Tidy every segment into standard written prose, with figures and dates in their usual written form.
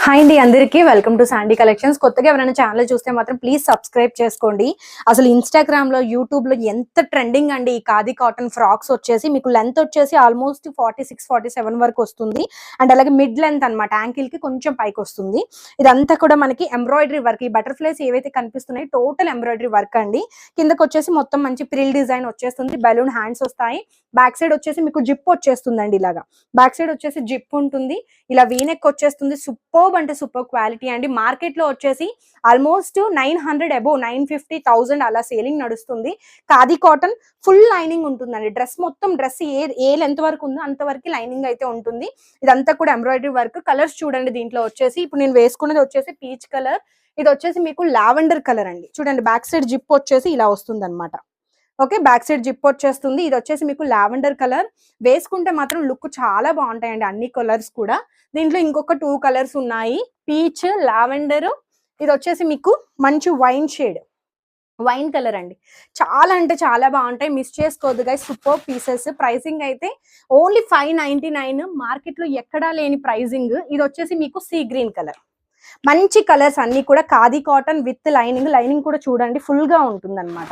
Hi అండి అందరికీ welcome to Sandy collections. కొత్తగా ఎవరైనా ఛానల్ చూస్తే మాత్రం ప్లీజ్ సబ్స్క్రైబ్ చేసుకోండి. అసలు ఇన్స్టాగ్రామ్ లో యూట్యూబ్ లో ఎంత ట్రెండింగ్ అండి ఈ ఖాదీ కాటన్ ఫ్రాక్స్ వచ్చేసి. మీకు లెంత్ వచ్చేసి ఆల్మోస్ట్ 46-47 వరకు వస్తుంది. అండ్ అలాగే మిడ్ లెంత్ అనమాట, యాంకిల్ కి కొంచెం పైకి వస్తుంది. ఇదంతా కూడా మనకి ఎంబ్రాయిడరీ వర్క్. ఈ బటర్ఫ్లైస్ ఏవైతే కనిపిస్తున్నాయి టోటల్ ఎంబ్రాయిడరీ వర్క్ అండి. కిందకి వచ్చేసి మొత్తం మంచి ప్రిల్ డిజైన్ వచ్చేస్తుంది. బెలూన్ హ్యాండ్స్ వస్తాయి. బ్యాక్ సైడ్ వచ్చేసి మీకు జిప్ వచ్చేస్తుందండి. ఇలాగా బ్యాక్ సైడ్ వచ్చేసి జిప్ ఉంటుంది. ఇలా వీనెక్ వచ్చేస్తుంది. సూపర్ అంటే సూపర్ క్వాలిటీ అండి. మార్కెట్ లో వచ్చేసి ఆల్మోస్ట్ 900 అబోవ్ 950,000 అలా సేలింగ్ నడుస్తుంది. ఖాదీ కాటన్ ఫుల్ లైనింగ్ ఉంటుందండి. డ్రెస్ మొత్తం డ్రెస్ ఏ లెంత్ వరకు ఉందో అంతవరకు లైనింగ్ అయితే ఉంటుంది. ఇదంతా కూడా ఎంబ్రాయిడరీ వర్క్. కలర్స్ చూడండి దీంట్లో వచ్చేసి. ఇప్పుడు నేను వేసుకున్నది వచ్చేసి పీచ్ కలర్. ఇది వచ్చేసి మీకు లావెండర్ కలర్ అండి. చూడండి బ్యాక్ సైడ్ జిప్ వచ్చేసి ఇలా వస్తుంది అనమాట. ఓకే, బ్యాక్ సైడ్ జిప్ వచ్చేస్తుంది. ఇది వచ్చేసి మీకు లావెండర్ కలర్. వేసుకుంటే మాత్రం లుక్ చాలా బాగుంటాయండి అన్ని కలర్స్ కూడా. దీంట్లో ఇంకొక 2 కలర్స్ ఉన్నాయి, పీచ్, లావెండర్. ఇది వచ్చేసి మీకు మంచి వైన్ షేడ్, వైన్ కలర్ అండి. చాలా అంటే చాలా బాగుంటాయి, మిస్ చేసుకోవద్దు గైస్. Super pieces. ప్రైసింగ్ అయితే ఓన్లీ 599. మార్కెట్ లో ఎక్కడా లేని ప్రైజింగ్. ఇది వచ్చేసి మీకు సీ గ్రీన్ కలర్. మంచి కలర్స్ అన్ని కూడా. Khadi cotton with lining. Lining కూడా చూడండి ఫుల్ గా ఉంటుంది అనమాట.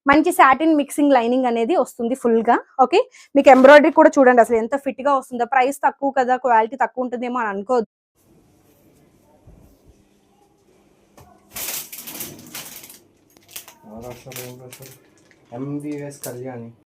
మంచి సాటిన్ మిక్సింగ్ లైనింగ్ అనేది వస్తుంది ఫుల్ గా. ఓకే, మీకు ఎంబ్రాయిడరీ కూడా చూడండి అసలు ఎంత ఫిట్ గా వస్తుందో. ప్రైస్ తక్కువ కదా, క్వాలిటీ తక్కువ ఉంటుందేమో అని అనుకోవద్దు. MVS కళ్యాణి.